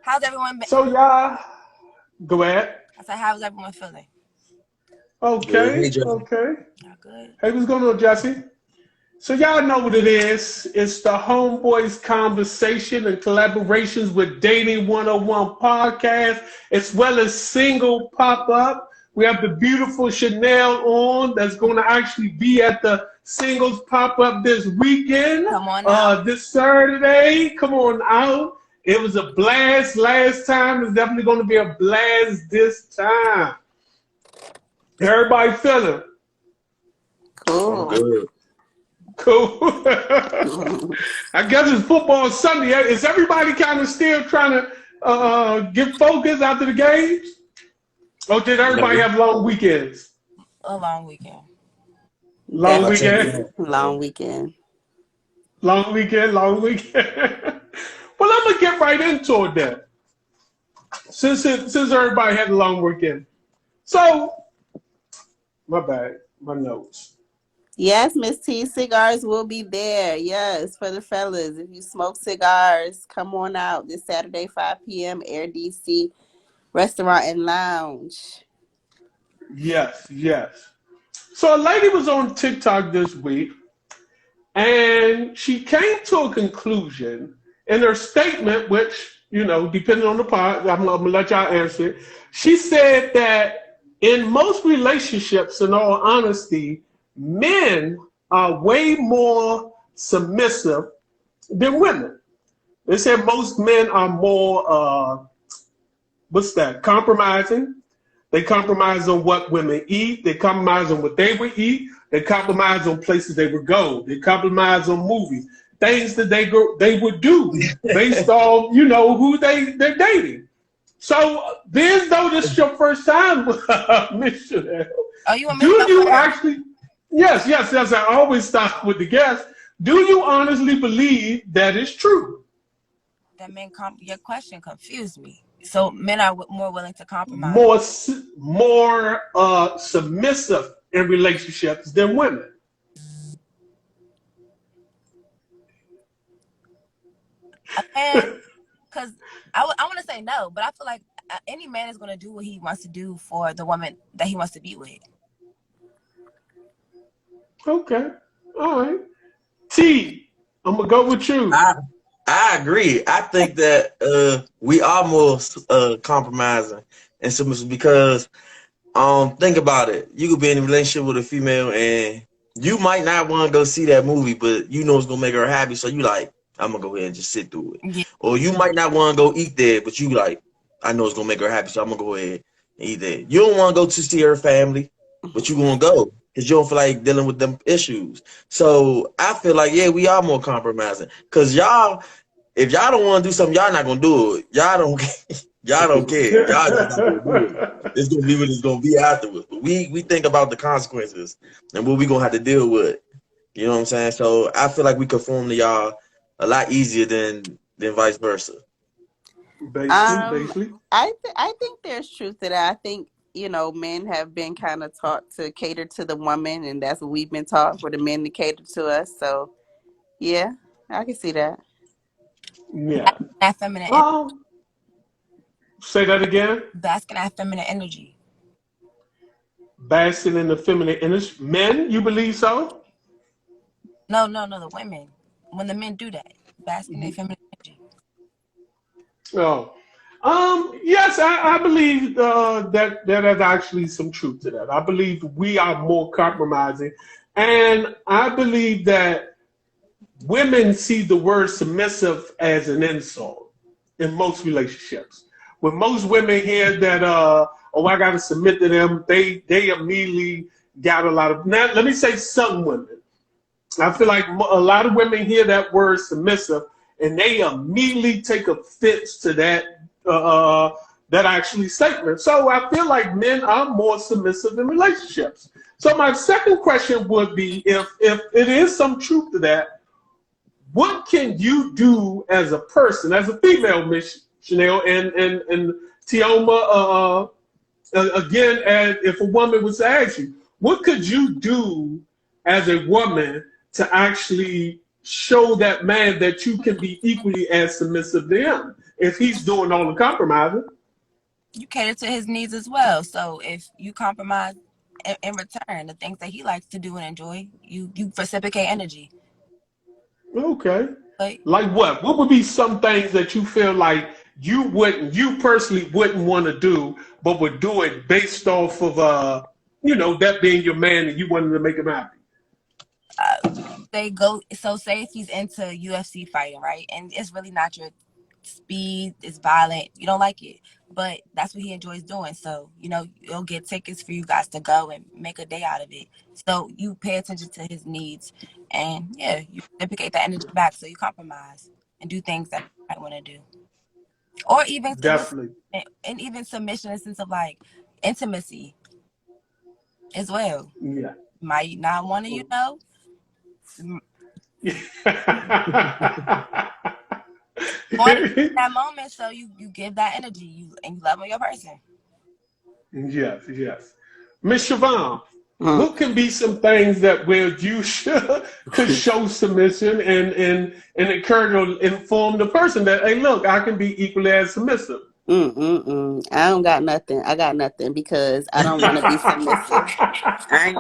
How's everyone been? So y'all, go ahead. I said, how's everyone feeling? Good. Hey, Okay, Jesse. okay. Y'all good? Hey, what's going on, Jesse? So y'all know what it is. It's the Homeboys Conversation and collaborations with Dating 101 podcast, as well as single pop-up. We have the beautiful Chanel on that's going to actually be at the singles pop-up this weekend. Come on out. This Saturday. Come on out. It was a blast last time. It's definitely going to be a blast this time. Everybody feeling I'm Cool. good. cool. I guess it's football Sunday. Is everybody kind of still trying to get focused after the games? Or did everybody have long weekends? A long weekend. Long I'll take weekend? that. Long weekend. Long weekend, long weekend. Well, I'm going to get right into it then. Since everybody had a long weekend. So, my bad, my notes. Yes, Miss T, cigars will be there. Yes, for the fellas. If you smoke cigars, come on out this Saturday, 5 p.m. Air DC Restaurant and Lounge. Yes, yes. So a lady was on TikTok this week, and she came to a conclusion in her statement, which, you know, depending on the part, I'm going to let y'all answer it. She said that in most relationships, in all honesty, men are way more submissive than women. They said most men are more, compromising. They compromise on what women eat. They compromise on what they would eat. They compromise on places they would go. They compromise on movies, things that they would do based on, you know, who they're dating. So, being though this is your first time, Miss Chanel, Oh, you want me do to go you first? actually? Yes. I always start with the guest. Do you honestly believe that is true? That your question confused me. So men are more willing to compromise. More submissive in relationships than women. Because I want to say no, but I feel like any man is going to do what he wants to do for the woman that he wants to be with. Okay. All right. T, I'm gonna go with you. I agree. I think that we are more compromising and submissive because think about it. You could be in a relationship with a female and you might not want to go see that movie, but you know it's gonna make her happy, so you like, I'm gonna go ahead and just sit through it. Yeah. Or you might not want to go eat there, but you like, I know it's gonna make her happy, so I'm gonna go ahead and eat there. You don't want to go to see her family, but you gonna go because you don't feel like dealing with them issues. So I feel like, yeah, we are more compromising because y'all, if y'all don't want to do something, y'all not gonna do it. Y'all don't care. Y'all just not gonna do it. It's gonna be what it's gonna be afterwards. But we think about the consequences and what we gonna have to deal with. You know what I'm saying? So I feel like we conform to y'all a lot easier than vice versa. Basically. I think there's truth to that. I think, you know, men have been kind of taught to cater to the woman, and that's what we've been taught, for the men to cater to us. So, yeah, I can see that. Yeah. That feminine energy. Say that again. Basking that feminine energy. Basking in the feminine energy. Men, you believe so? No, the women. When the men do that, basking their feminine energy. Oh. Yes, I believe that there's actually some truth to that. I believe we are more compromising. And I believe that women see the word submissive as an insult in most relationships. When most women hear that, oh, I got to submit to them, they immediately got a lot of, now, let me say some women. I feel like a lot of women hear that word submissive and they immediately take offense to that actually statement. So I feel like men are more submissive in relationships. So my second question would be, if it is some truth to that, what can you do as a person, as a female, Miss Chanel, and Tioma, again, as if a woman was to ask you, what could you do as a woman to actually show that man that you can be equally as submissive to him? if he's doing all the compromising. You cater to his needs as well. So if you compromise in return, the things that he likes to do and enjoy, you reciprocate energy. Okay. Like What? What would be some things that you feel like you personally wouldn't want to do, but would do it based off of that being your man and you wanted to make him happy? they go. So say if he's into UFC fighting, right, and it's really not your speed, it's violent, you don't like it, but that's what he enjoys doing. So you'll get tickets for you guys to go and make a day out of it. So you pay attention to his needs, and you reciprocate that energy back. So you compromise and do things that you might want to do, or even Definitely. and even submission in the sense of like intimacy as well. Yeah. Might not want to, that moment, so you give that energy, and you love on your person. Yes. Miss Siobhan, what can be some things that where you could show submission and encourage or inform the person that, hey, look, I can be equally as submissive? I don't got nothing. I got nothing because I don't want to be submissive. I ain't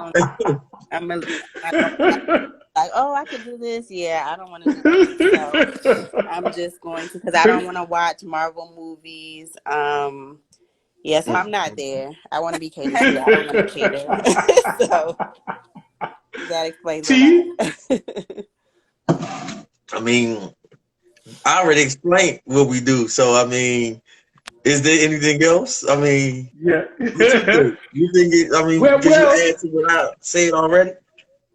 gonna. Like, oh, I could do this. Yeah, I don't want to do that. So I'm just going to, because I don't want to watch Marvel movies. So I'm not there. I want to be catered to. I don't want to cater. So that explains it. I mean, I already explained what we do. So, I mean, is there anything else? I mean, yeah. You think it, I mean, can you add to what I said already?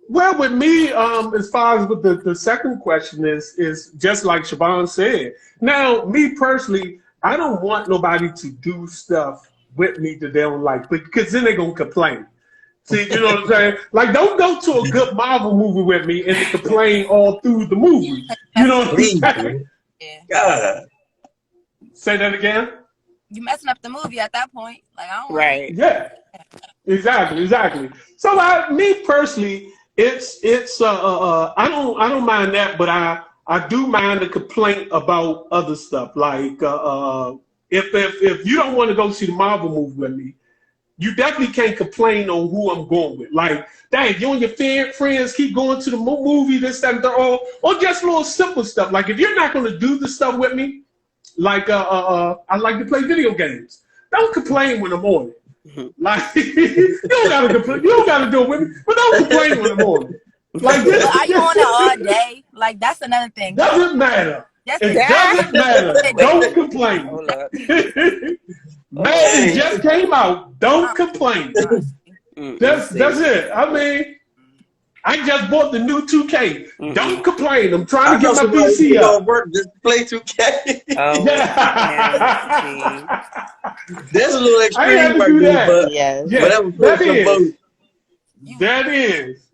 Well, with me, as far as with the second question is just like Siobhan said. Now, me personally, I don't want nobody to do stuff with me that they don't like, because then they're going to complain. See, you know what I'm saying? Like, don't go to a good Marvel movie with me and complain all through the movie. You know what I'm saying? God. Say that again? You messing up the movie at that point. Like, I don't right. Yeah. Exactly. So me personally, it's I don't mind that, but I do mind the complaint about other stuff. Like if you don't want to go see the Marvel movie with me, you definitely can't complain on who I'm going with. Like, dang, you and your friends keep going to the movie, this, that, and that, or just little simple stuff. Like, if you're not going to do the stuff with me, like I like to play video games. Don't complain when I'm on it. Like, you don't gotta complain. You don't gotta do it with me, but don't complain when I'm on it. Like, this, are you on it all day? Like, that's another thing. Doesn't matter. It doesn't matter. Don't complain. Man, just came out. Don't complain. That's it. I mean, I just bought the new 2K. Don't complain. I'm trying to get my PC up. Just play 2K. Oh, That's a little extreme. I had to do that. But that is.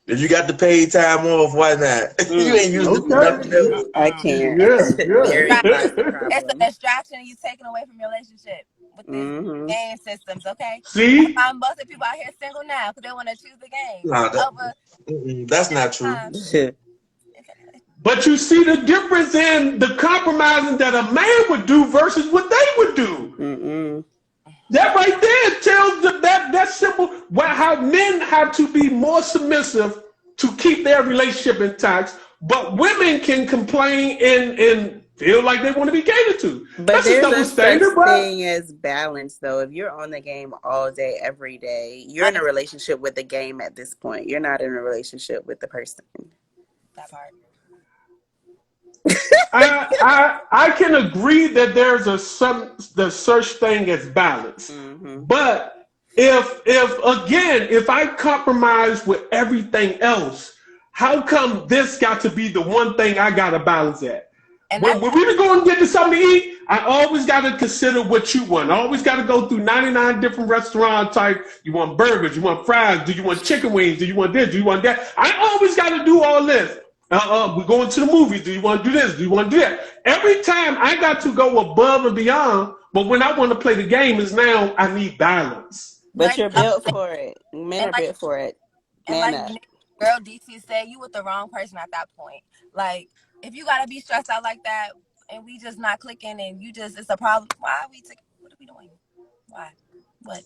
If you got the paid time off, why not? You ain't used it for nothing else. I can't. Yeah. It's a distraction you taking away from your relationship with the game systems, okay? See? Most of the people out here single now because they want to choose the game. Nah, that's not true. But you see the difference in the compromising that a man would do versus what they would do. That right there tells that simple how men have to be more submissive to keep their relationship intact, but women can complain and feel like they want to be catered to. But that's there's a double a standard, such thing as balance, though. If you're on the game all day, every day, you're in a relationship with the game at this point. You're not in a relationship with the person. That part. I can agree that there's the such thing as balance, but if I compromise with everything else, how come this got to be the one thing I got to balance at? And when we go and get to something to eat, I always got to consider what you want. I always got to go through 99 different restaurant type. You want burgers? You want fries? Do you want chicken wings? Do you want this? Do you want that? I always got to do all this. We're going to the movies. Do you want to do this? Do you want to do that? Every time I got to go above and beyond, but when I want to play the game is now I need balance. But you're built for it. Men are built for it. And like girl DT said, you with the wrong person at that point. Like, if you got to be stressed out like that, and we just not clicking, and you just it's a problem. Why are we? What are we doing? Why? What?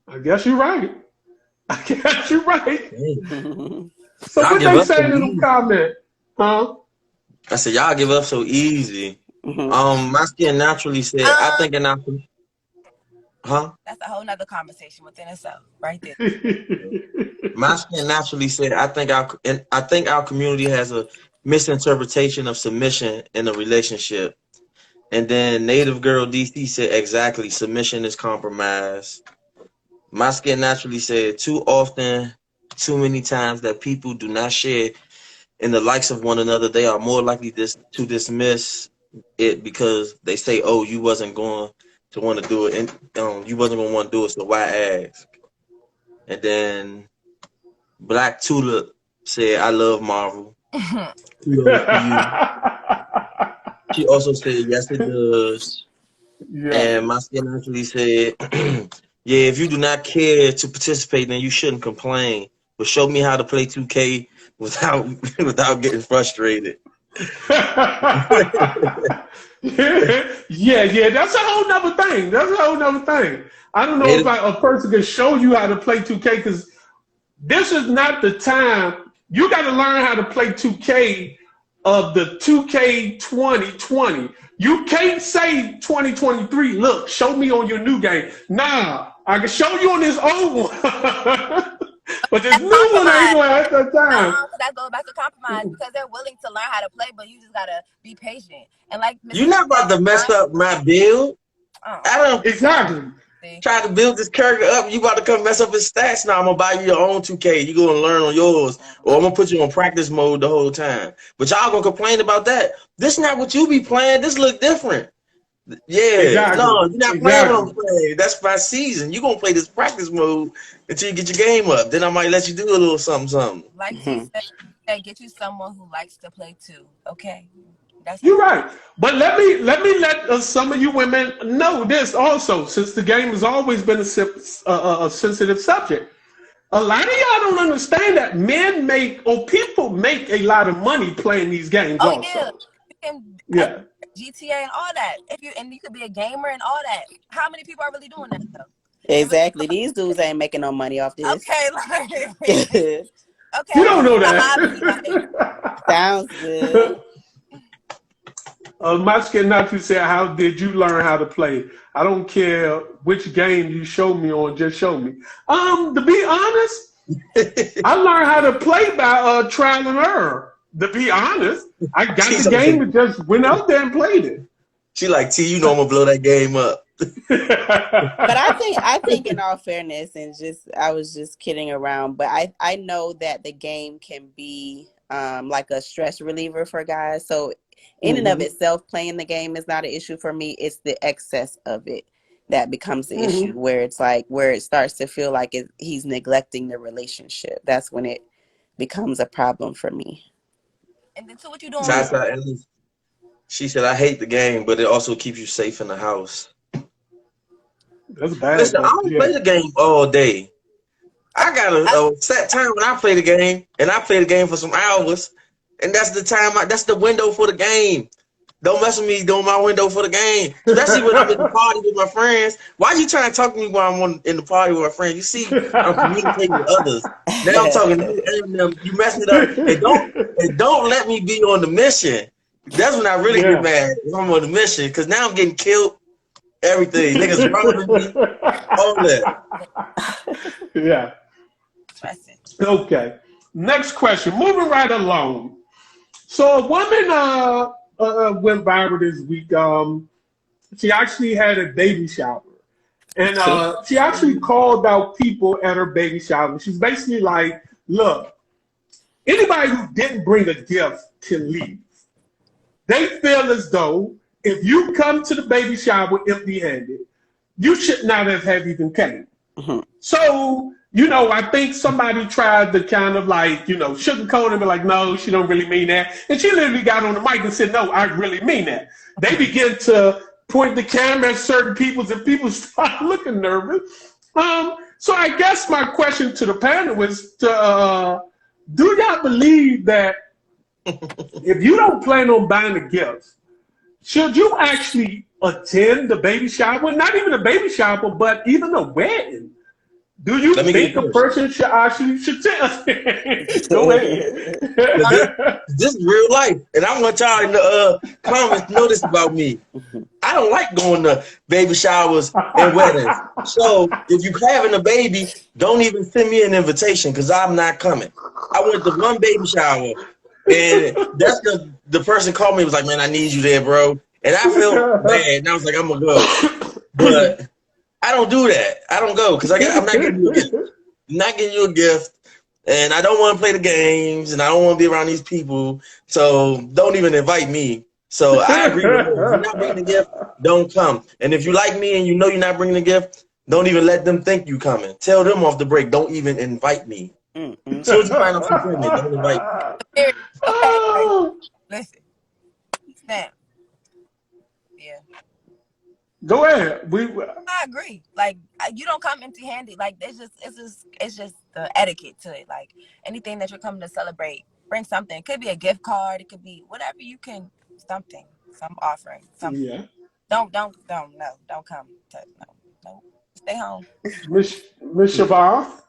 I guess you're right. I guess you're right. Dang. So Y'all what give they up so saying in them easy. comments? Huh? I said y'all give up so easy. My skin naturally said I think in our huh? That's a whole nother conversation within itself, right there. My skin naturally said I think our community has a misinterpretation of submission in a relationship. And then Native Girl DC said exactly submission is compromise. My skin naturally said too often, too many times that people do not share in the likes of one another, they are more likely to dismiss it because they say, "Oh, you wasn't going to want to do it, and you wasn't going to want to do it, so why ask?" And then Black Tulip said, "I love Marvel." Kudos to you. She also said, "Yes, it does." Yeah. And my skin actually said, "Yeah, if you do not care to participate, then you shouldn't complain. But show me how to play 2K without getting frustrated." yeah, that's a whole nother thing. That's a whole nother thing. I don't know if a person can show you how to play 2K because this is not the time. You got to learn how to play 2K of the 2K 2020. You can't say 2023, look, show me on your new game. Nah, I can show you on this old one. But this new one ain't going at that time. No, that goes back to compromise because they're willing to learn how to play, but you just gotta be patient. And like you're not about to mess up my build. I don't exactly try to build this character up. You about to come mess up his stats now. I'm gonna buy you your own 2K. You gonna learn on yours, or I'm gonna put you on practice mode the whole time. But y'all gonna complain about that. This not what you be playing. This look different. Yeah, exactly. No, you're not playing what I'm playing. That's my season. You gonna play this practice mode until you get your game up. Then I might let you do a little something. Like she said, get you someone who likes to play too. Okay, you're right. But let me let some of you women know this also, since the game has always been a sensitive subject. A lot of y'all don't understand that men make or people make a lot of money playing these games. Oh, also. Yeah. GTA and all that. You could be a gamer and all that. How many people are really doing that though? Exactly. These dudes ain't making no money off this. Okay, okay. You don't know that. Sounds good. My skin not to say, how did you learn how to play? I don't care which game you show me on, just show me. To be honest, I learned how to play by trial and error. To be honest, I got the game and just went out there and played it. She like, T, you know I'm gonna blow that game up. But I think in all fairness, and I was just kidding around, but I know that the game can be like a stress reliever for guys. So in and of itself, playing the game is not an issue for me. It's the excess of it that becomes the issue, where it's like where it starts to feel like he's neglecting the relationship. That's when it becomes a problem for me. And then so what you doing? She said, I hate the game, but it also keeps you safe in the house. That's bad. Listen, I don't play the game all day. I got a set time when I play the game, and I play the game for some hours, and that's the time. That's the window for the game. Don't mess with me during my window for the game, especially when I'm in the party with my friends. Why you trying to talk to me while I'm in the party with my friends? You see, I'm communicating with others. Now I'm talking to you, and you messing it up. And don't let me be on the mission. That's when I really get mad. If I'm on the mission, because now I'm getting killed. Everything, niggas robbing me, all that. Yeah. Okay. Next question. Moving right along. So a woman went viral this week. She actually had a baby shower, and she actually called out people at her baby shower. She's basically like, "Look, anybody who didn't bring a gift can leave. They feel as though if you come to the baby shower empty-handed, you should not have even came." So, I think somebody tried to kind of like, sugarcoat and be like, no, she don't really mean that. And she literally got on the mic and said, no, I really mean that. They begin to point the camera at certain people and people start looking nervous. So I guess my question to the panel is, do y'all believe that if you don't plan on buying a gift, should you actually attend the baby shower? Not even a baby shower, but even a wedding. Do you Let me get think a this. person should go ahead? This is real life, and I want y'all in the comments to know this about me. I don't like going to baby showers and weddings. So if you having a baby, don't even send me an invitation because I'm not coming. I went to one baby shower, and that's the person called me and was like, "Man, I need you there, bro." And I felt bad, and I was like, "I'm gonna go," but I don't do that. I don't go because I'm not getting you a gift. I'm not getting you a gift, and I don't want to play the games, and I don't want to be around these people. So don't even invite me. So I agree with you. If you're not bringing a gift, don't come. And if you like me and you know you're not bringing a gift, don't even let them think you coming. Tell them off the break. Don't even invite me. So if you find out you're pregnant, don't invite me. Okay, listen. Snap. Yeah. Go ahead. I agree. Like you don't come empty-handed. Like it's just the etiquette to it. Like anything that you're coming to celebrate, bring something. It could be a gift card. It could be whatever you can. Something, some offering. Something. Yeah. Don't come. No. Stay home. Miss Shabazz?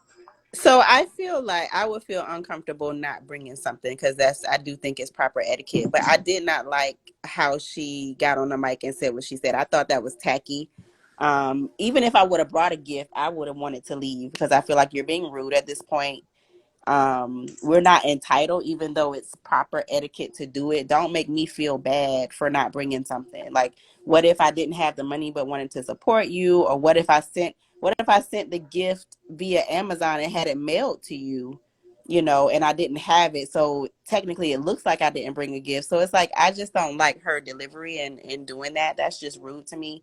So I feel like I would feel uncomfortable not bringing something because I do think it's proper etiquette. But I did not like how she got on the mic and said what she said. I thought that was tacky. Even if I would have brought a gift, I would have wanted to leave because I feel like you're being rude at this point. We're not entitled, even though it's proper etiquette to do it. Don't make me feel bad for not bringing something. Like, what if I didn't have the money but wanted to support you, or what if I sent the gift via Amazon and had it mailed to you, and I didn't have it. So technically, it looks like I didn't bring a gift. So it's like I just don't like her delivery and doing that. That's just rude to me.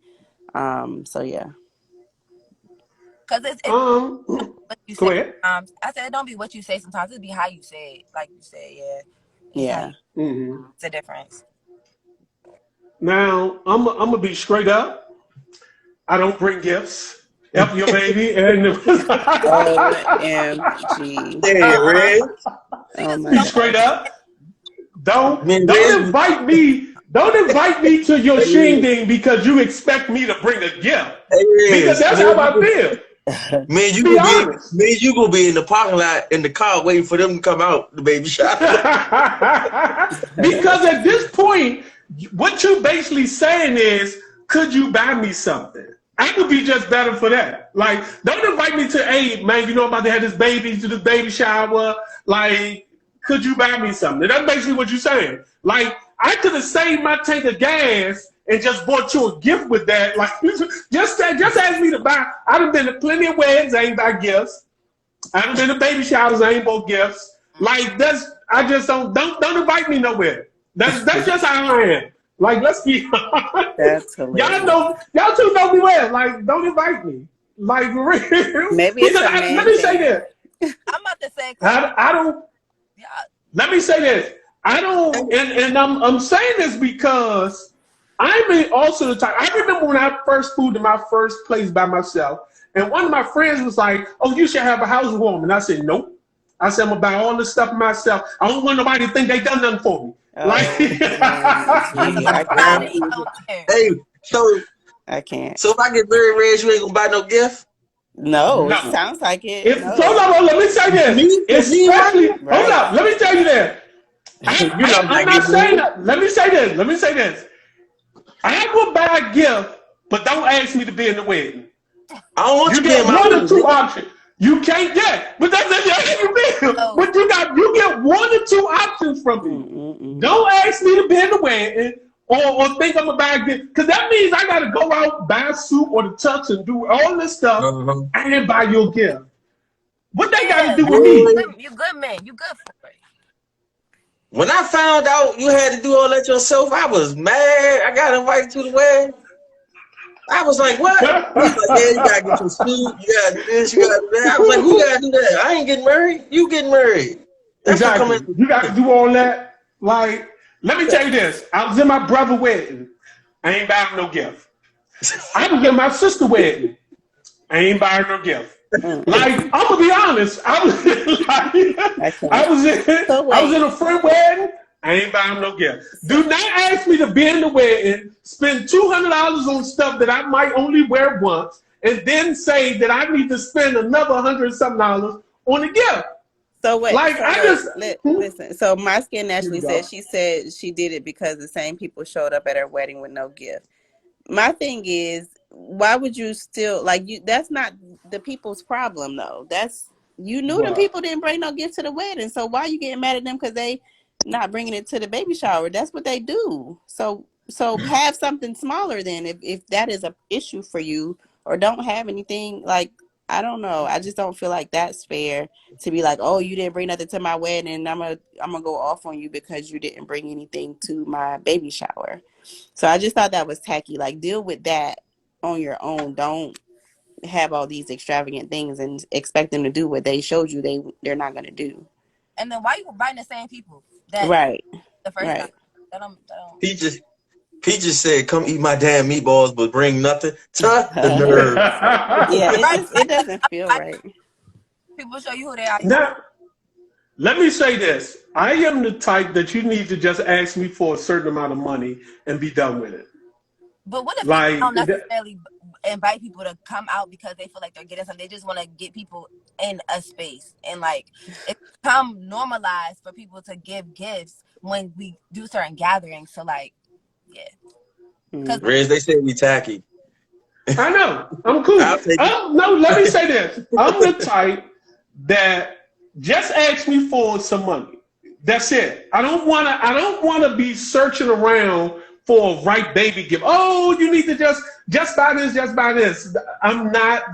So yeah. Because it's what you Go say. ahead. I said it don't be what you say sometimes. It be how you say it. Like you say, Yeah. Mm-hmm. It's a difference. Now, I'm gonna be straight up. I don't bring gifts. Help your baby and OMG. Hey, Red. Oh my be straight up. Don't Man, invite me. Don't invite me to your shindig because you expect me to bring a gift. Because that's how I feel. Man, you Be gonna honest. be in the parking lot in the car waiting for them to come out the baby shower. Because at this point, what you basically saying is, could you buy me something? I would be just better for that. Like, don't invite me to, hey, man, I'm about to have this baby to the baby shower. Like, could you buy me something? That's basically what you're saying. Like, I could have saved my tank of gas and just bought you a gift with that. Like, just ask me to buy. I've been to plenty of weddings, I ain't buy gifts. I've been to baby showers, I ain't bought gifts. Like, I just don't invite me nowhere. That's just how I am. Like, let's be honest. That's hilarious. Y'all two know me well. Like, don't invite me. Like, for real. Maybe it's a man let me say thing. this. I'm about to say. I don't. Yeah, Let me say this. I don't, and I'm saying this because I'm also the type. I remember when I first moved to my first place by myself, and one of my friends was like, "Oh, you should have a housewarming." I said, "Nope." I said, "I'm gonna buy all this stuff myself. I don't want nobody to think they done nothing for me." Hey, so I can't. if I get married, Reg, you ain't gonna buy no gift? No, No. it sounds like it. Hold on, let me say this. Especially, hold up, let me tell you that. I'm not saying that. Let me say this. I will buy a gift, but don't ask me to be in the wedding. I don't want You you to be get in my one or wedding. two options. You can't get, but that's you bill. But you get one or two options from me. Don't ask me to be in the wedding or think I'm gonna buy a gift, because that means I gotta go out, buy a suit or the tux and do all this stuff and buy your gift. What they gotta do with me? You good man. You good for it. When I found out you had to do all that yourself, I was mad. I got invited to the wedding. I was like, what? He's like, yeah, you gotta get your suit, you gotta do this, you gotta do that. I was like, who gotta do that? I ain't getting married. You getting married. That's Exactly. You gotta do all that. Like, let me tell you this. I was in my brother's wedding. I ain't buying no gift. I was in my sister's wedding. I ain't buying no gift. Like, I'm gonna be honest. I was in a friend wedding. I ain't buying no gift. Do not ask me to be in the wedding, spend $200 on stuff that I might only wear once, and then say that I need to spend another $100-something on a gift. So wait, Like, so I just listen. So My Skin Naturally Here said she did it because the same people showed up at her wedding with no gift. My thing is, why would you still like you? That's not the people's problem, though. That's you knew them Right. people didn't bring no gift to the wedding. So why you getting mad at them because they not bringing it to the baby shower? That's what they do. So have something smaller then if that is a issue for you, or don't have anything. Like, I don't know. I just don't feel like that's fair to be like, oh, you didn't bring nothing to my wedding, and I'm gonna go off on you because you didn't bring anything to my baby shower. So I just thought that was tacky. Like, deal with that on your own. Don't have all these extravagant things and expect them to do what they showed you they're not gonna do. And then why you inviting the same people that Right. the first Right. time? That don't. Peaches said, "Come eat my damn meatballs, but bring nothing." Tuh, the nerve. Yeah, it doesn't feel right. People show you who they are. Now, let me say this. I am the type that you need to just ask me for a certain amount of money and be done with it. But what if Like, people don't necessarily invite people to come out because they feel like they're getting something? They just want to get people in a space. And like, it's become normalized for people to give gifts when we do certain gatherings. So like, yeah. Mhm. Riz, they say we tacky. I know. I'm cool. I'll take it. No, let me say this. I'm the type that just ask me for some money. That's it. I don't wanna be searching around for a right baby gift. Oh, you need to just buy this, just buy this.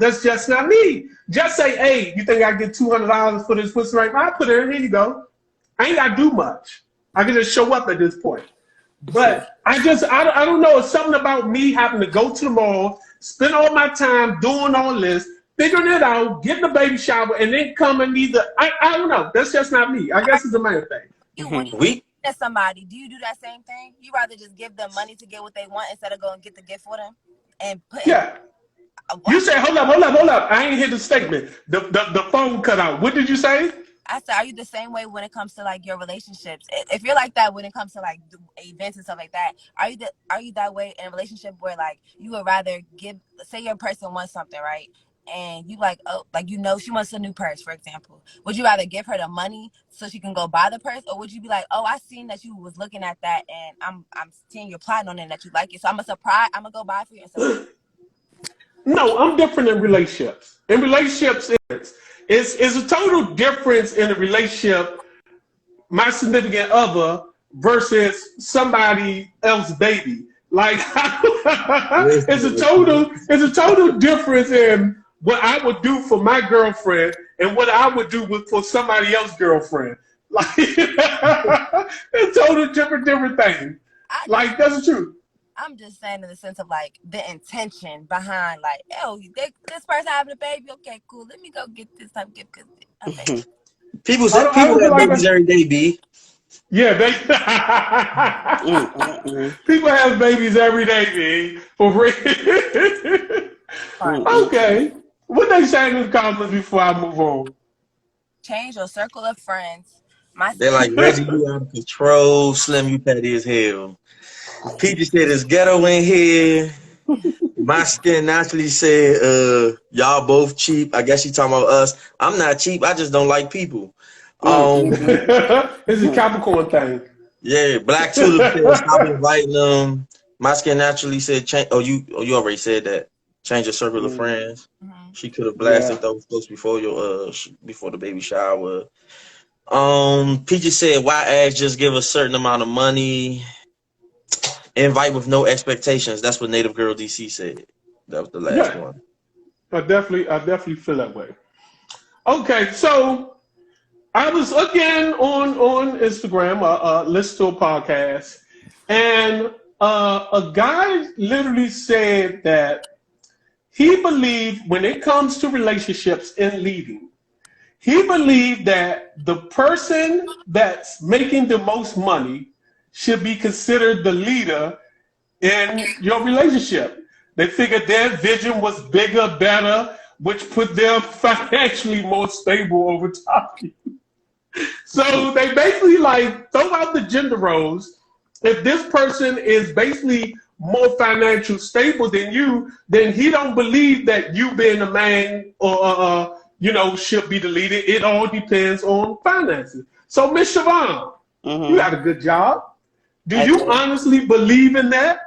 That's just not me. Just say, hey, you think I get $200 for this pussy right now? I put it in, here you go. I ain't gotta do much. I can just show up at this point. But I don't know. It's something about me having to go to the mall, spend all my time doing all this, figuring it out, getting the baby shower, and then come and I don't know. That's just not me. I guess it's a man thing. When you We get somebody, do you do that same thing? You rather just give them money to get what they want instead of go and get the gift for them and put. Yeah. You say, hold up. I ain't hear the statement. The phone cut out. What did you say? I said, are you the same way when it comes to like your relationships? If you're like that when it comes to like events and stuff like that, are you that way in a relationship where like you would rather give, say your person wants something, right? And you like, oh, like, you know, she wants a new purse, for example. Would you rather give her the money so she can go buy the purse, or would you be like, oh, I seen that you was looking at that, and I'm seeing you're plotting on it and that you like it, so I'm gonna go buy it for you. And No, I'm different in relationships. In relationships, it's a total difference in a relationship, my significant other versus somebody else's baby. Like, it's a total difference in what I would do for my girlfriend and what I would do for somebody else's girlfriend. Like, it's total different thing. Like, that's the truth. I'm just saying in the sense of like the intention behind, like, oh, this person having a baby, okay, cool. Let me go get this type of gift. Okay. people have babies every day, B. Yeah, people have babies every day, B. For real. Okay. What they saying in the comments before I move on? Change your circle of friends. They're like, Reggie, you out of control. Slim, you petty as hell. Peachy said it's ghetto in here. My Skin Naturally said, y'all both cheap. I guess she talking about us. I'm not cheap. I just don't like people. It's a Capricorn thing. Yeah, Black Tulip said stop inviting them. My Skin Naturally said change. You already said that. Change your circle of friends. Mm-hmm. She could have blasted those folks before before the baby shower. Peachy said, why ask? Just give a certain amount of money. Invite with no expectations. That's what Native Girl DC said. That was the last one. I definitely feel that way. Okay, so I was again on Instagram, listen to a podcast, and a guy literally said that he believed when it comes to relationships and leading, he believed that the person that's making the most money should be considered the leader in your relationship. They figured their vision was bigger, better, which put them financially more stable over time. So they basically like throw out the gender roles. If this person is basically more financial stable than you, then he don't believe that you being a man or should be the leader. It all depends on finances. So Miss Siobhan, you had a good job. Do I you did. honestly believe in that?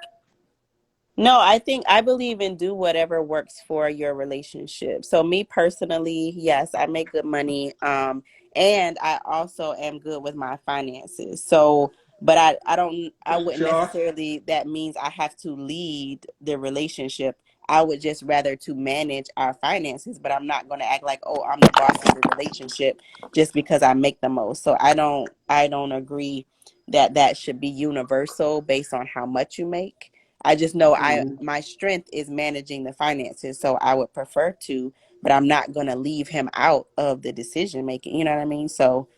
No, I believe in do whatever works for your relationship. So me personally, yes, I make good money. And I also am good with my finances. So, but I wouldn't Josh? necessarily, that means I have to lead the relationship. I would just rather to manage our finances, but I'm not going to act like, oh, I'm the boss of the relationship just because I make the most. So I don't agree that that should be universal based on how much you make. I just know my strength is managing the finances, so I would prefer to, but I'm not going to leave him out of the decision making. You know what I mean? So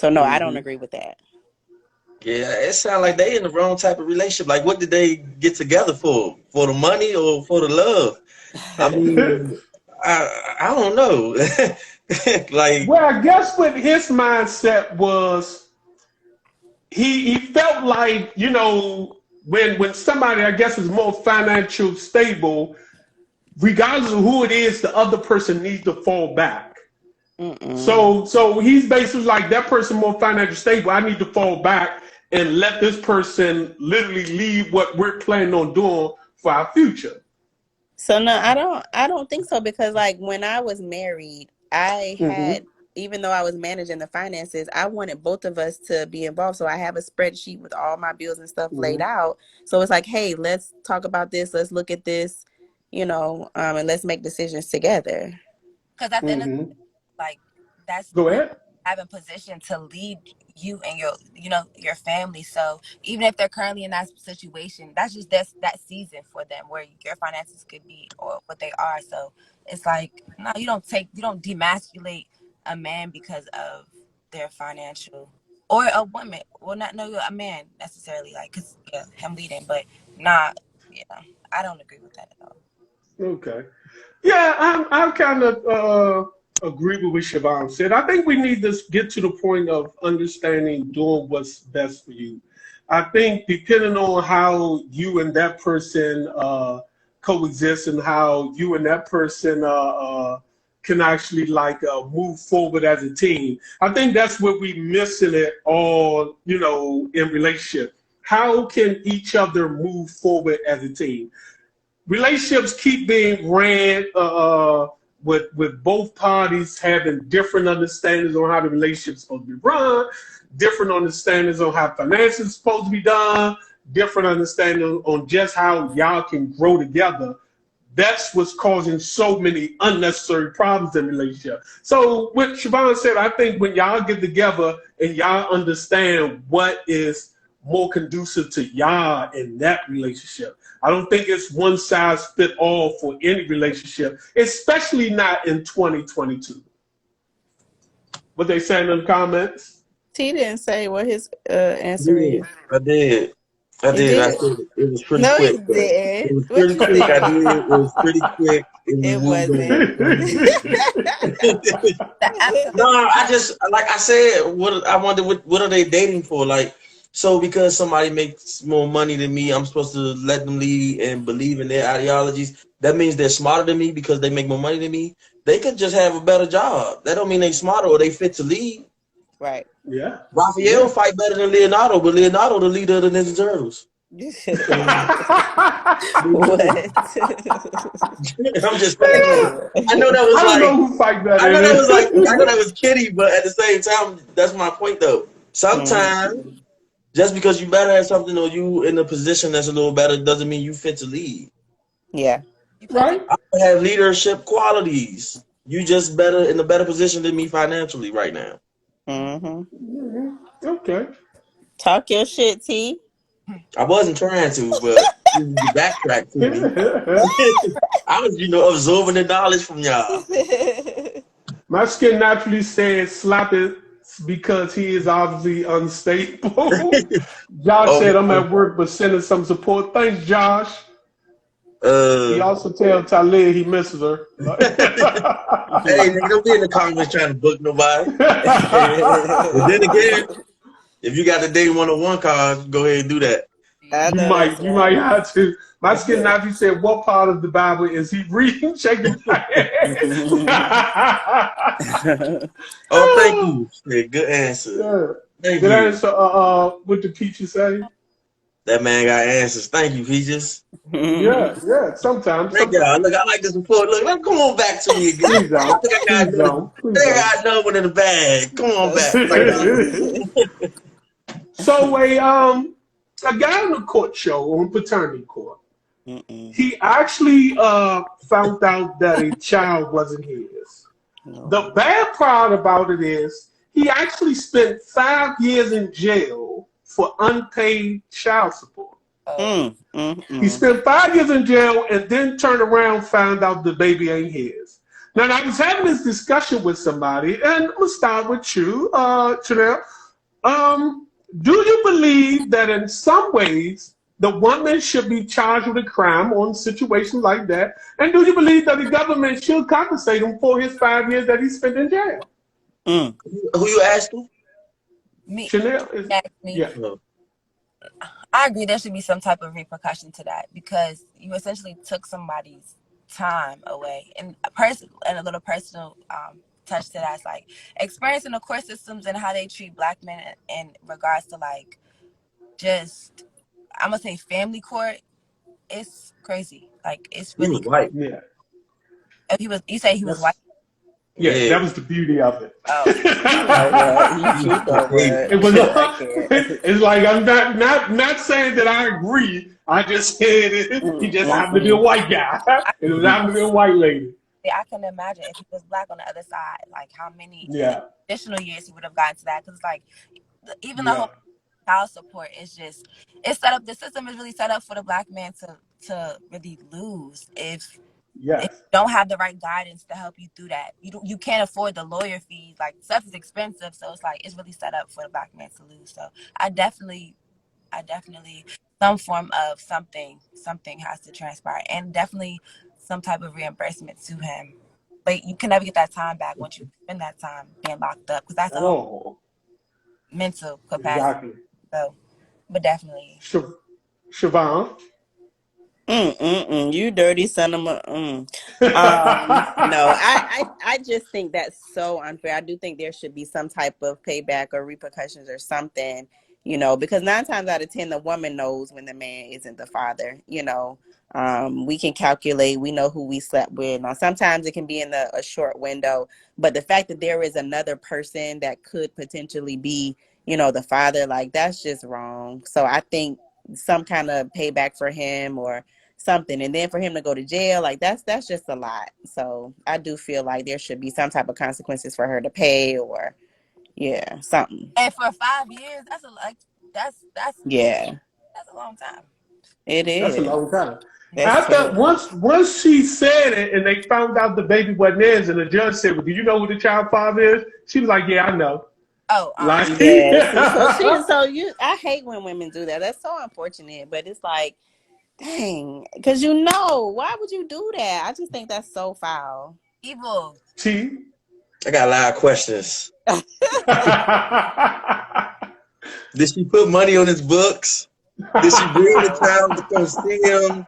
no, I don't agree with that. Yeah, it sounds like they in the wrong type of relationship. Like, what did they get together for? For the money or for the love? I mean, I don't know. Like, Well, I guess what his mindset was, he felt like, when somebody, I guess, is more financial stable, regardless of who it is, the other person needs to fall back. So he's basically like, that person more financially stable, I need to fall back and let this person literally lead what we're planning on doing for our future. So no, I don't think so, because like when I was married, I had, even though I was managing the finances, I wanted both of us to be involved. So I have a spreadsheet with all my bills and stuff laid out. So it's like, hey, let's talk about this. Let's look at this, and let's make decisions together. Because at the end of the day, like, that's Go ahead. having position to lead you and your family. So even if they're currently in that situation, that's just that season for them where your finances could be or what they are. So it's like, no, you don't demasculate a man because of their financial, or a woman. Well, not a man necessarily, like, because him leading, but not. I don't agree with that at all. Okay. Yeah, I kind of agree with what Siobhan said. I think we need to get to the point of understanding doing what's best for you. I think depending on how you and that person coexist and how you and that person can actually move forward as a team. I think that's what we missing it all, in relationship. How can each other move forward as a team? Relationships keep being ran with both parties having different understandings on how the relationship's supposed to be run, different understandings on how finance is supposed to be done, different understanding on just how y'all can grow together. That's what's causing so many unnecessary problems in relationship. So what Siobhan said, I think when y'all get together and y'all understand what is more conducive to y'all in that relationship. I don't think it's one size fit all for any relationship, especially not in 2022. What they saying in the comments? T didn't say what his answer is. I did. I did? said it was pretty No, quick. he didn't. It was What pretty you quick. I said? did. It was pretty quick. It wasn't. No, I just, like I said, I wonder what are they dating for? Like, so because somebody makes more money than me, I'm supposed to let them lead and believe in their ideologies. That means they're smarter than me because they make more money than me. They could just have a better job. That don't mean they smarter or they fit to lead. Right. Yeah. Raphael fight better than Leonardo, but Leonardo the leader of the Ninja Turtles. What? I'm just saying. I know that was I don't like, know who fight better. I know that was like, I know that was kiddie, but at the same time, that's my point though. Sometimes, just because you better at something or you in a position that's a little better doesn't mean you fit to lead. Yeah. Right? I have leadership qualities. You just in a better position than me financially right now. Okay. Talk your shit, T. I wasn't trying to, but you backtrack to me. I was, absorbing the knowledge from y'all. My skin naturally says slap it because he is obviously unstable. Josh said I'm at work but sending some support. Thanks, Josh. He also tell Talib he misses her. Hey, nigga, don't be in the comments trying to book nobody. But then again, if you got the Day 101 card, go ahead and do that. I know that's You right. might have to. My skin Nazi said, "What part of the Bible is he reading?" Shaking my head. Oh, thank you. Yeah, good answer. Yeah. Thank Good you. answer. What the Peaches say? That man got answers. Thank you, Peaches. Yeah. Sometimes. Thank y'all. Look, I like this report. Look, come on back to me again. Please I don't. think I got another one in the bag. Come on back. So a guy on the court show on paternity court, he actually found out that a child wasn't his. The bad part about it is he actually spent 5 years in jail for unpaid child support. He spent 5 years in jail and then turned around, found out the baby ain't his. Now, I was having this discussion with somebody, and I'm gonna start with you, Chanel. Do you believe that in some ways the woman should be charged with a crime on situations like that? And do you believe that the government should compensate him for his 5 years that he spent in jail? Who you asking? Me. Chanel? Me. Yeah. I agree there should be some type of repercussion to that because you essentially took somebody's time away. And a little personal touch to that is like experiencing the court systems and how they treat Black men in regards to like just I'm gonna say family court. It's crazy. Like it's really He was white. Yeah. You say he was white. Yeah, that was the beauty of it. Oh. It was. It's like I'm not saying that I agree. I just said it. He just happened to be a white guy. It was happened to be a white lady. Yeah, I can imagine if he was Black on the other side, like how many additional years he would have gotten to that. Because like even the whole child support is just it's set up. The system is really set up for the Black man to really lose if you don't have the right guidance to help you through that. You can't afford the lawyer fees. Like stuff is expensive, so it's like it's really set up for the Black man to lose. So I definitely some form of something has to transpire, and definitely some type of reimbursement to him. But you can never get that time back once you spend that time being locked up because that's a whole mental capacity. Exactly. So, but definitely. Siobhan. You dirty son of a. No, I just think that's so unfair. I do think there should be some type of payback or repercussions or something, because 9 times out of 10, the woman knows when the man isn't the father. We can calculate. We know who we slept with. Now, sometimes it can be in a short window, but the fact that there is another person that could potentially be, the father, like that's just wrong. So I think some kind of payback for him or something, and then for him to go to jail, like that's just a lot. So I do feel like there should be some type of consequences for her to pay or something. And for 5 years, that's a long time. It is. That's a long time. After once she said it and they found out the baby wasn't theirs, and the judge said, "Well, do you know who the child father is?" She was like, "Yeah, I know." Oh, I hate when women do that. That's so unfortunate, but it's like, dang, because why would you do that? I just think that's so foul. Evil. T. I got a lot of questions. Did she put money on his books? Did she bring the child to come see him?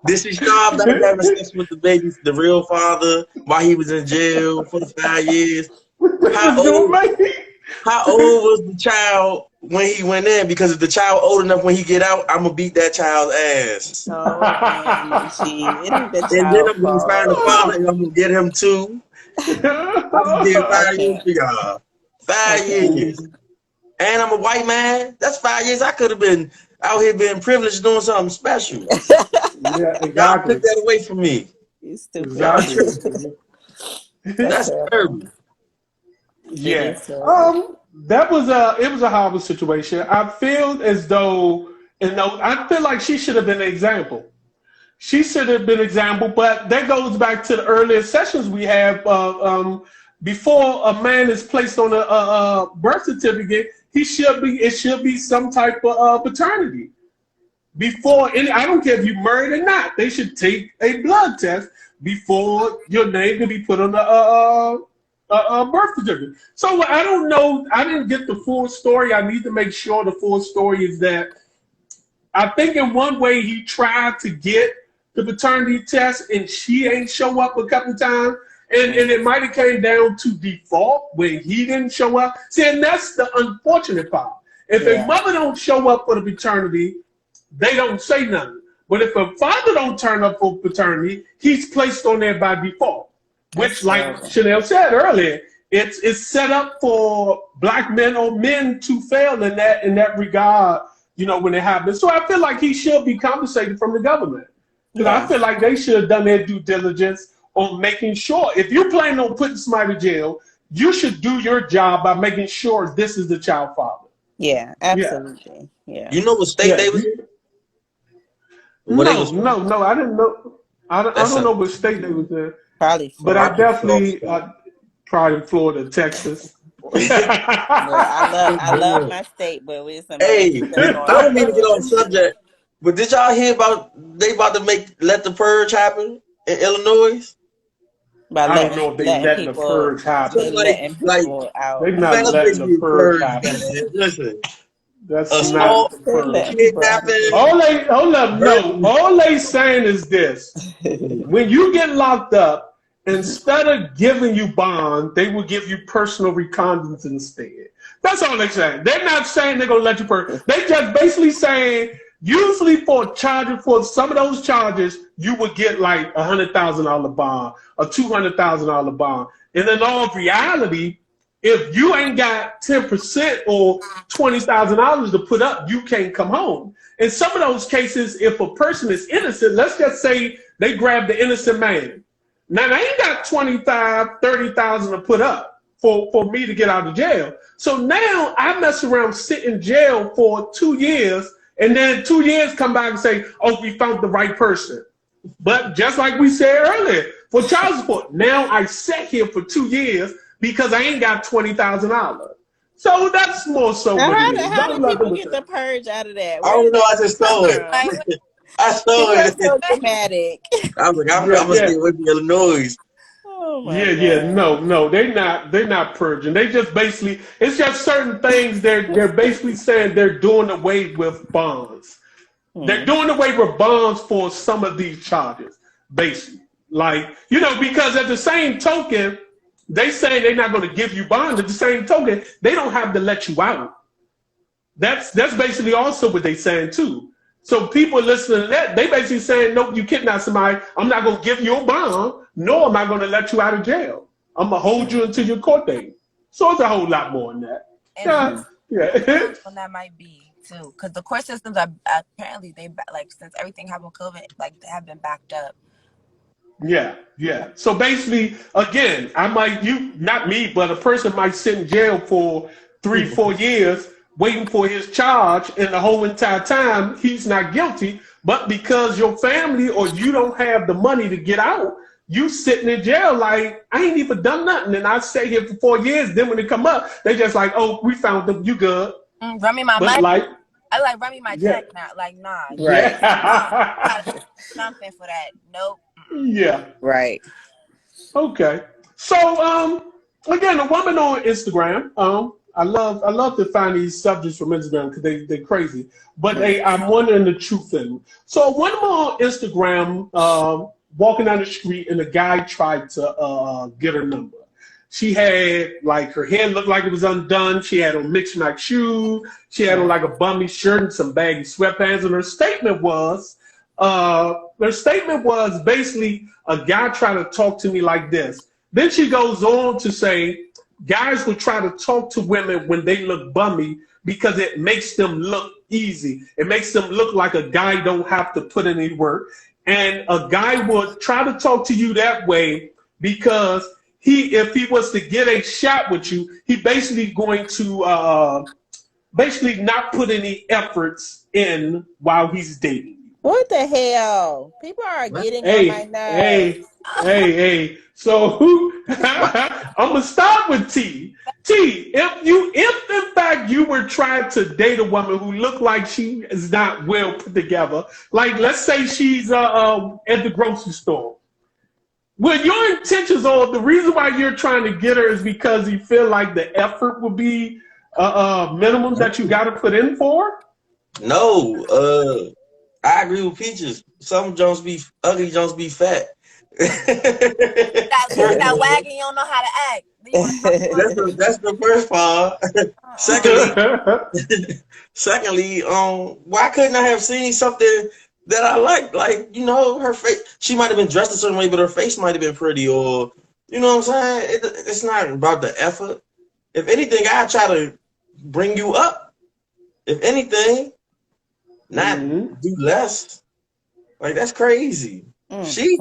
Did she stop having sex with the baby, the real father, while he was in jail for the 5 years? How old was the child when he went in? Because if the child old enough when he get out, I'm gonna beat that child's ass. And then I'm gonna find the father and I'm gonna get him too. I'm gonna get 5 years for y'all. 5 years. And I'm a white man. That's 5 years. I could have been out here being privileged doing something special. Exactly. Y'all took that away from me. You stupid. Exactly. That's terrible. Yeah. It was a horrible situation. I feel as though, I feel like she should have been an example. She should have been an example, but that goes back to the earlier sessions we have. Before a man is placed on a birth certificate, it should be some type of paternity. before any. I don't care if you're married or not. They should take a blood test before your name can be put on the birth certificate. So I don't know. I didn't get the full story. I need to make sure the full story is that I think in one way he tried to get the paternity test and she ain't show up a couple times. And it might have came down to default when he didn't show up. See, and that's the unfortunate part. If a mother don't show up for the paternity, they don't say nothing. But if a father don't turn up for paternity, he's placed on there by default. Which, like Chanel said earlier, it's set up for black men or men to fail in that regard, you know, when it happens. So I feel like he should be compensated from the government. Because I feel like they should have done their due diligence on making sure. If you're planning on putting somebody in jail, you should do your job by making sure this is the child father. Yeah, absolutely. Yeah. You know what state they was? No, I didn't know. I don't know what state they was in. Probably But I definitely, probably Florida, Texas. I love my state, but with some. Hey, I don't mean to get on subject, but did y'all hear about they about to let the purge happen in Illinois? I don't know if they letting the purge happen. They're not letting the purge happen. Listen, that's not the purge. Hold up, no. All they saying is this: when you get locked up, instead of giving you bond, they will give you personal recondence instead. That's all they're saying. They're not saying they're gonna let you purge. They just basically saying. Usually for some of those charges, you would get like $100,000 bond, a $200,000 bond. And in all reality, if you ain't got 10% or $20,000 to put up, you can't come home. In some of those cases, if a person is innocent, let's just say they grab the innocent man. Now they ain't got $25,000, $30,000 to put up for me to get out of jail. So now I mess around, sit in jail for 2 years. And then 2 years come back and say, oh, we found the right person. But just like we said earlier, for child support, now I sat here for 2 years because I ain't got $20,000. So that's more so. How do people get the purge out of that? I don't know. I just stole it. I stole it. So dramatic. I was like, I'm going to stay away from Illinois. Oh no, they're not purging. They just basically, it's just certain things they're basically saying they're doing away with bonds. They're doing away with bonds for some of these charges, basically. Like, you know, because at the same token, they say they're not going to give you bond. At the same token, they don't have to let you out. That's basically also what they're saying too. So people listening to that, they basically saying, nope, you kidnap somebody. I'm not going to give you a bond, nor am I going to let you out of jail. I'm going to hold you until your court date. So it's a whole lot more than that. And that might be too, because the court systems are apparently since everything happened with COVID, like they have been backed up. Yeah. So basically, again, not me, but a person might sit in jail for 3-4 years waiting for his charge, and the whole entire time he's not guilty, but because your family or you don't have the money to get out, you sitting in jail like, I ain't even done nothing, and I stay here for 4 years. Then when they come up, they just like, oh, we found them, you good. Run me my money. Run me my check now. Like, nah. Right. Something for that. Nope. Yeah. Right. Okay. So, again, a woman on Instagram, I love to find these subjects from Instagram because they're crazy. But I'm wondering the truth in them. So one of them on Instagram, walking down the street, and a guy tried to get her number. She had, like, her hair looked like it was undone. She had on mixed match shoes. She had on, like, a bummy shirt and some baggy sweatpants. And her statement was basically, a guy tried to talk to me like this. Then she goes on to say, guys will try to talk to women when they look bummy because it makes them look easy. It makes them look like a guy don't have to put in any work. And a guy would try to talk to you that way because if he was to get a shot with you, he basically going to basically not put any efforts in while he's dating you. What the hell? People are getting on my nerves. Hey. So I'm gonna start with T. T, if in fact you were trying to date a woman who looked like she is not well put together, like let's say she's at the grocery store, well, your intentions are the reason why you're trying to get her is because you feel like the effort will be minimum that you got to put in for. No, I agree with Peaches. Some Jones be ugly, Jones be fat. That wagging, you don't know how to act. That's the first part. Secondly, why couldn't I have seen something that I liked? Like, you know, her face. She might have been dressed a certain way, but her face might have been pretty, or you know what I'm saying? It's not about the effort. If anything, I try to bring you up. If anything, not do less. Like that's crazy. She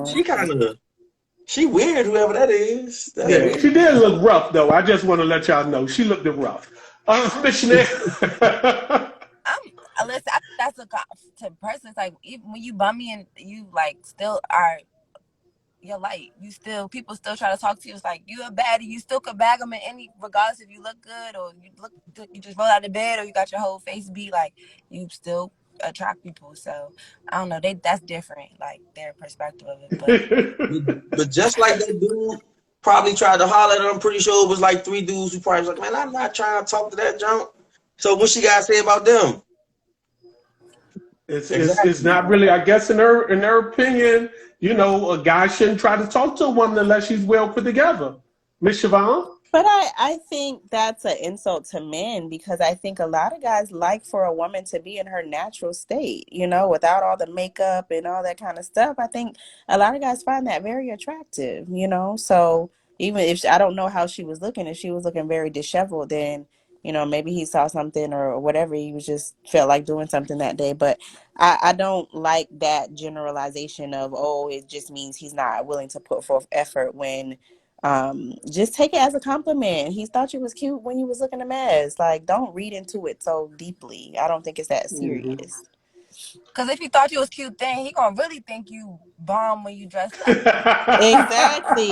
weird, whoever that is. Yeah, she did look rough though. I just want to let y'all know she looked rough. Missionary. Listen, I think that's to person. It's like even when you bummy and you like still are, you're like people still try to talk to you. It's like you a baddie. You still could bag them in any regardless if you look good or you just roll out of bed or you got your whole face beat. Like you still attract people. So I don't know. That's different. Like their perspective of it. But just like that dude probably tried to holler at her, I'm pretty sure it was like 3 dudes who probably was like, man, I'm not trying to talk to that junk. So what she got to say about them? It's not really, I guess in her opinion, you know, a guy shouldn't try to talk to a woman unless she's well put together. Miss Siobhan? But I think that's an insult to men because I think a lot of guys like for a woman to be in her natural state, you know, without all the makeup and all that kind of stuff. I think a lot of guys find that very attractive, you know. So even if I don't know how she was looking, if she was looking very disheveled, then, you know, maybe he saw something or whatever. He was just felt like doing something that day. But I don't like that generalization of, oh, it just means he's not willing to put forth effort when just take it as a compliment. He thought you was cute when you was looking a mess. Like, don't read into it so deeply. I don't think it's that serious. Because if he thought you was cute then he gonna really think you bomb when you dress up. Exactly.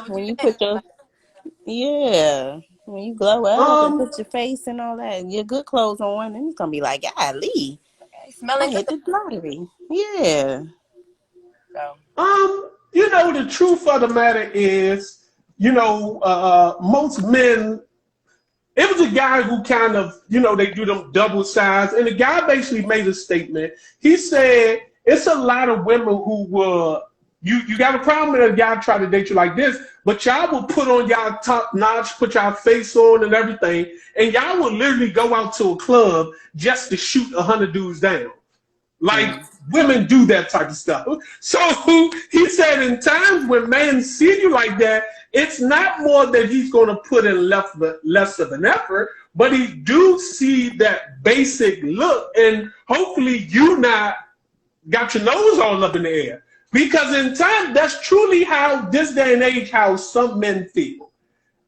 When you put your when you glow up and put your face and all that, your good clothes on, and he's gonna be like, golly, smelling I hit the lottery. Yeah. So. You know, the truth of the matter is, you know, most men, it was a guy who kind of, you know, they do them double sides. And the guy basically made a statement. He said, it's a lot of women who will, you got a problem with a guy try to date you like this, but y'all will put on y'all top notch, put y'all face on and everything. And y'all will literally go out to a club just to shoot 100 dudes down. Like women do that type of stuff. So he said in times when men see you like that, it's not more that he's going to put in less of an effort, but he do see that basic look, and hopefully you not got your nose all up in the air. Because in time, that's truly how this day and age, how some men feel.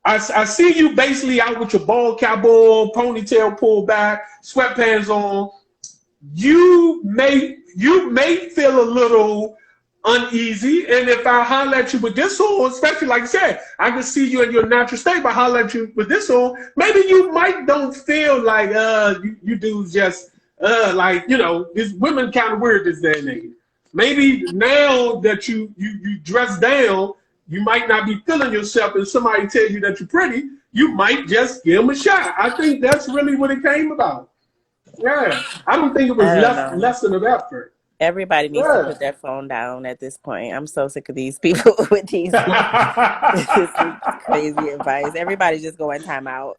I see you basically out with your bald cowboy, ponytail pulled back, sweatpants on. You may feel a little uneasy, and if I holler at you with this on, especially like I said, I can see you in your natural state, but holler at you with this on, maybe you might don't feel like you dudes just like, you know, these women kind of weird this day and age. Maybe now that you dress down, you might not be feeling yourself, and somebody tells you that you're pretty, you might just give them a shot. I think that's really what it came about. Yeah, I don't think it was less than an effort. Everybody needs to put their phone down at this point. I'm so sick of these people with these crazy advice. Everybody just go in timeout.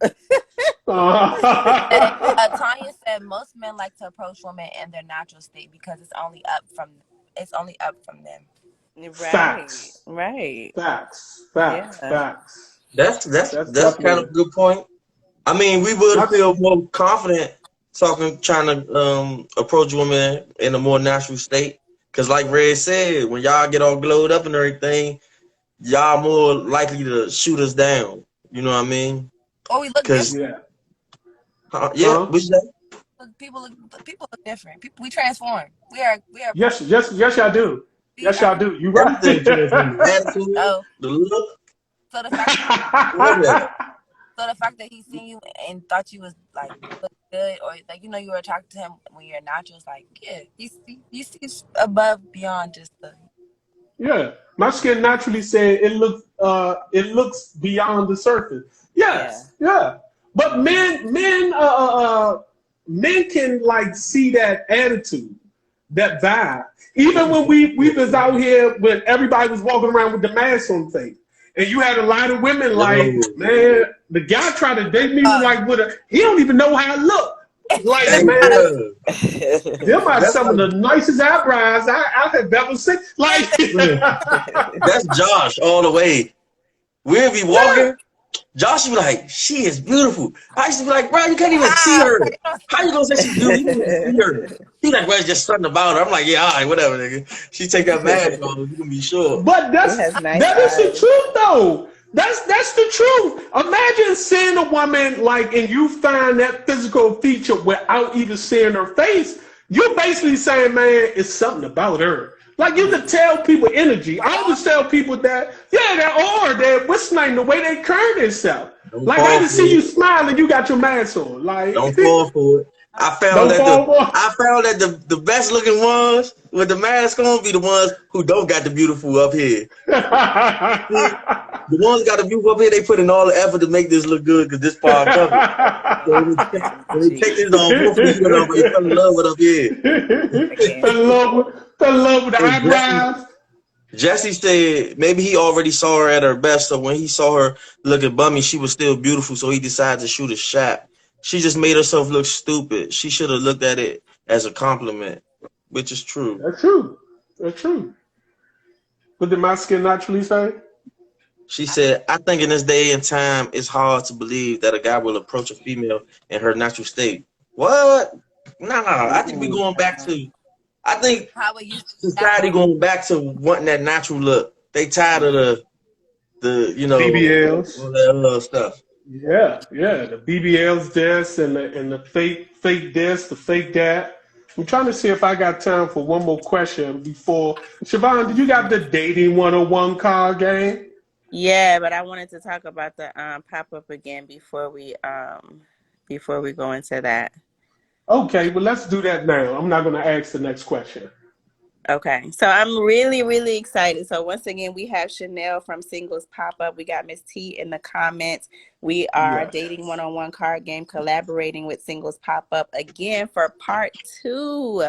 Tanya said most men like to approach women in their natural state because it's only up from them. Facts. Right. Facts. That's kind of a good point. I mean, we would feel more confident trying to approach women in a more natural state. Because like Red said, when y'all get all glowed up and everything, y'all more likely to shoot us down. You know what I mean? Or we look different. People look different. We transform. We are. Yes, y'all do. Yes, y'all do. You Everything right. comes from the attitude, Oh, the look, so the fact all that. so the fact that he seen you and thought you was like look good, or like you were attracted to him when you're natural, it's like yeah, he sees above beyond just the Yeah, my skin naturally said it looks beyond the surface. Yeah. Yes, yeah, but men can like see that attitude, that vibe. Even when we was out here when everybody was walking around with the mask on face, and you had a lot of women like, Yo, man, the guy tried to date me like with a he don't even know how I look. Like, hey, man, bro, them are that's some of like, the nicest eyebrows I have ever seen. Like, bro, that's Josh all the way. We'll be yeah. walking. Josh would be like, she is beautiful. I used to be like, bro, you can't even see ah, her. you don't How see you gonna say she's beautiful? You can't even see her. He's like, bro, it's just something about her. I'm like, yeah, all right, whatever, nigga. She take that mask off, you can be sure. But She has nice that is the eyes. truth though. That's the truth. Imagine seeing a woman like and you find that physical feature without even seeing her face. You're basically saying, man, it's something about her. Like you can tell people energy. I always tell people that, yeah, they're whistling the way they curve themselves. Don't Like I fall can for see you it. smiling, you got your mask on. Like Don't fall for it. don't fall for I found that the best looking ones with the mask on be the ones who don't got the beautiful up here. See, the ones got the beautiful up here, they put in all the effort to make this look good because this part covered. So when they take this off, hopefully you know already fell in love with up here. I can't. fell in love with the And eyebrows. Jesse said maybe he already saw her at her best, so when he saw her looking bummy, she was still beautiful, so he decided to shoot a shot. She just made herself look stupid. She should have looked at it as a compliment, which is true. That's true. That's true. What did my skin naturally say? She said, I think in this day and time, it's hard to believe that a guy will approach a female in her natural state. What? Nah, I think we're going back to, I think how it used to be. society going back to wanting that natural look. They tired of the BBLs. all that other stuff. Yeah, yeah. The BBLs this and the fake this, the fake that. I'm trying to see if I got time for one more question before Siobhan, did you got the dating 101 card game? Yeah, but I wanted to talk about the pop-up again before we go into that. Okay, well let's do that now. I'm not gonna ask the next question. Okay, so I'm really, really excited. So once again, we have Chanel from Singles Pop Up. We got Miss T in the comments. We are Yes. dating 101 card game, collaborating with Singles Pop Up again for part 2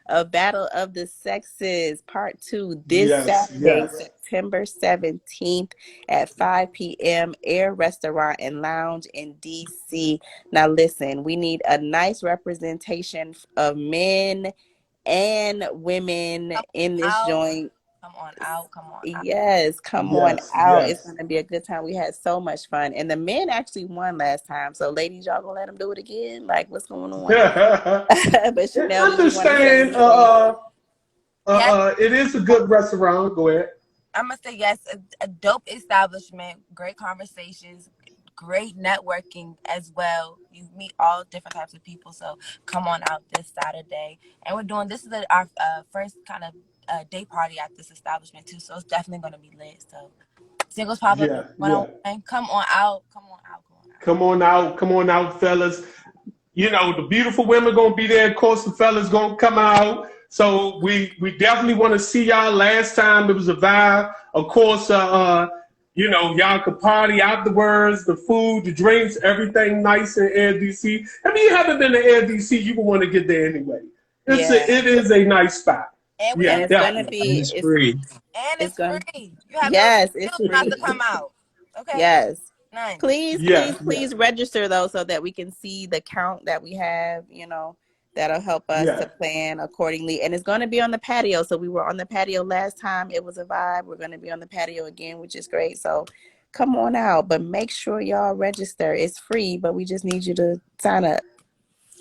of Battle of the Sexes. Part 2 this Saturday, September 17th at 5 p.m. Air Restaurant and Lounge in DC. Now listen, we need a nice representation of men and women in this joint. Come on out. Yes, come on out. It's going to be a good time. We had so much fun. And the men actually won last time. So, ladies, y'all going to let them do it again? Like, what's going on? But Chanel, understand, it is a good restaurant. Go ahead. I'm going to say yes, a dope establishment, great conversations, great networking as well. You meet all different types of people. So come on out this Saturday. And this is our first kind of day party at this establishment too. So it's definitely going to be lit. So Singles Pop Up 101. Come on out. Come on out, fellas. You know, the beautiful women going to be there. Of course, the fellas going to come out. So we definitely want to see y'all. Last time it was a vibe. Of course, you know, y'all could party afterwards, the food, the drinks, everything nice in Air DC. I mean, you haven't been to Air DC, you would want to get there anyway. It is a nice spot. And it's going to be free. And it's free. You have it's free. not to come out. Okay. Yes. Nice. Please register though, so that we can see the count that we have. You know, that'll help us to plan accordingly. And it's going to be on the patio. So we were on the patio last time. It was a vibe. We're going to be on the patio again, which is great. So come on out, but make sure y'all register. It's free, but we just need you to sign up.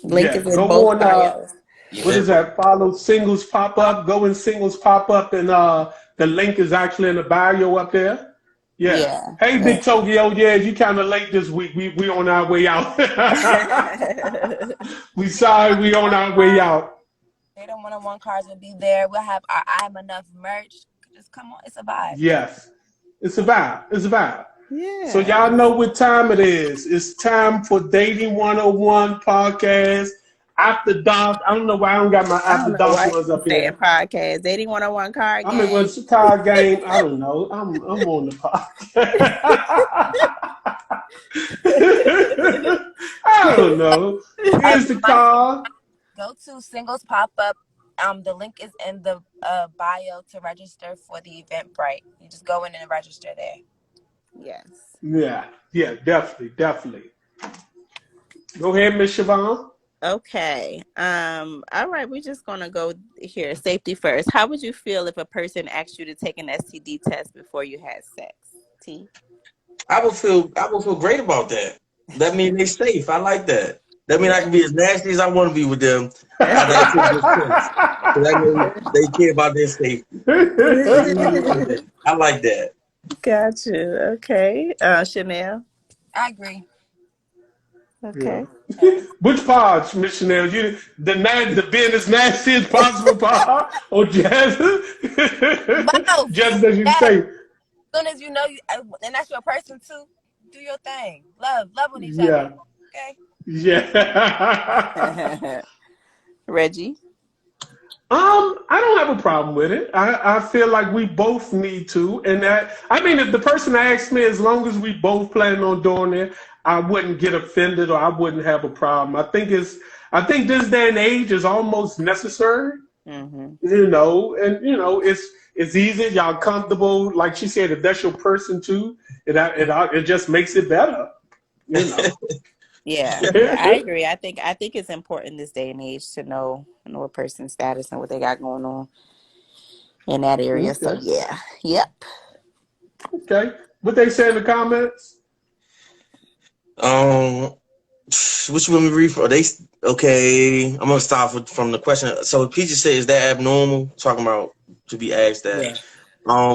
Link is in both bios. What is that? Follow Singles Pop Up. Go in Singles Pop Up, and the link is actually in the bio up there. Yeah. Hey, Big Tokyo. Yeah, you kind of late this week. We on our way out. We sorry. We on our way out. Dating 101 cards will be there. We'll have our I'm Enough merch. Just come on. It's a vibe. Yes. It's a vibe. It's a vibe. Yeah. So y'all know what time it is. It's time for Dating 101 podcast. After dark. I don't know why I don't got my after dark ones up here. Podcast. Dating 101 card game. I mean, what's the card game? I don't know. I'm on the podcast. I don't know. Here's the card. Go to Singles Pop Up. The link is in the bio to register for the Eventbrite. You just go in and register there. Yes. Yeah, definitely. Go ahead, Miss Siobhan. Okay. All right, we're just gonna go here. Safety first. How would you feel if a person asked you to take an STD test before you had sex? T. I would feel great about that. That means they're safe. I like that. That means I can be as nasty as I want to be with them. That means they care about their safety. I like that. Gotcha. Okay. Chanel. I agree. Okay. Yeah. Which part, Miss Chanel? You the being as nasty as possible part, or just as you say? As soon as you know you, and that's your person too, do your thing. Love on each other. Okay. Yeah. Reggie. I don't have a problem with it. I feel like we both need to, and that I mean, if the person asked me, as long as we both plan on doing it, I wouldn't get offended or I wouldn't have a problem. I think this day and age is almost necessary. Mm-hmm. It's easy. Y'all comfortable. Like she said, if that's your person too, it just makes it better. Yeah, I agree. I think it's important this day and age to know a person's status and what they got going on in that area. Okay. So yeah, yep. Okay, what they say in the comments? Which one we read for? Okay? I'm gonna start from the question. So Peachy said, "Is that abnormal?" Talking about to be asked that. Yeah.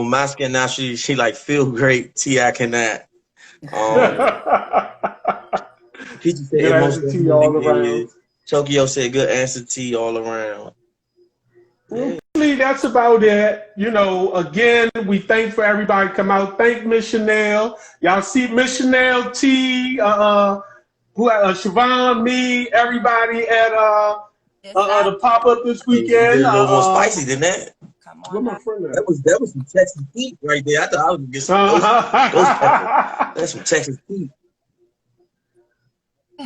My skin now she like feel great. I cannot. Peachy said, "Good answer T all around." Tokyo said, "Good answer T all around." Well, that's about it. Again, we thank for everybody come out. Thank Miss Chanel. Y'all see Miss Chanel, T, Siobhan, me, everybody at the pop up this weekend. A little more spicy than that. Come on. Where my friend at? That was some Texas heat right there. I thought I was gonna get some. That's some Texas heat.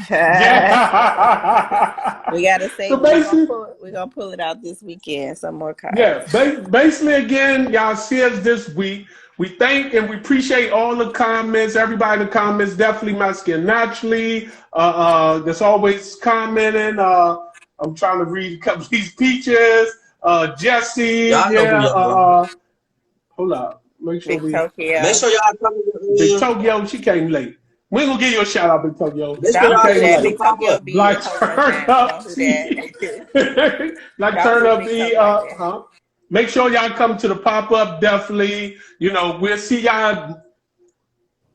Yeah. We gotta say we're gonna pull it out this weekend. Some more cards. Yeah, basically again, y'all see us this week. We thank and we appreciate all the comments. Everybody in the comments, definitely My Skin Naturally. That's always commenting. I'm trying to read a couple of these Peaches. Jesse. Hold up. Make sure y'all come. Big Tokyo, she came late. We ain't gonna give you a shout out, Big Tokyo. Big Tokyo be like turn up like turn up the Make sure y'all come to the pop up. Definitely, we'll see y'all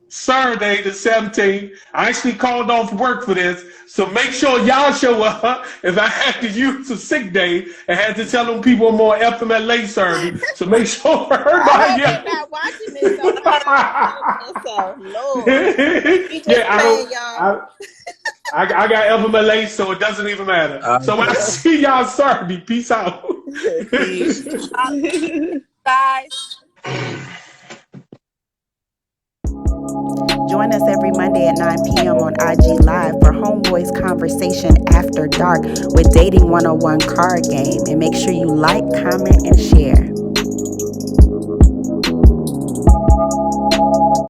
Saturday the 17th. I actually called off work for this, so make sure y'all show up. If I had to use a sick day, I had to tell them people more FMLA service. So make sure everybody. I'm not watching this. Lord. I got FMLA, so it doesn't even matter. So when I see y'all Saturday, peace out. Peace. Guys. Join us every Monday at 9 p.m. on IG Live for Homeboys Conversation After Dark with Dating 101 Card Game. And make sure you like, comment, and share.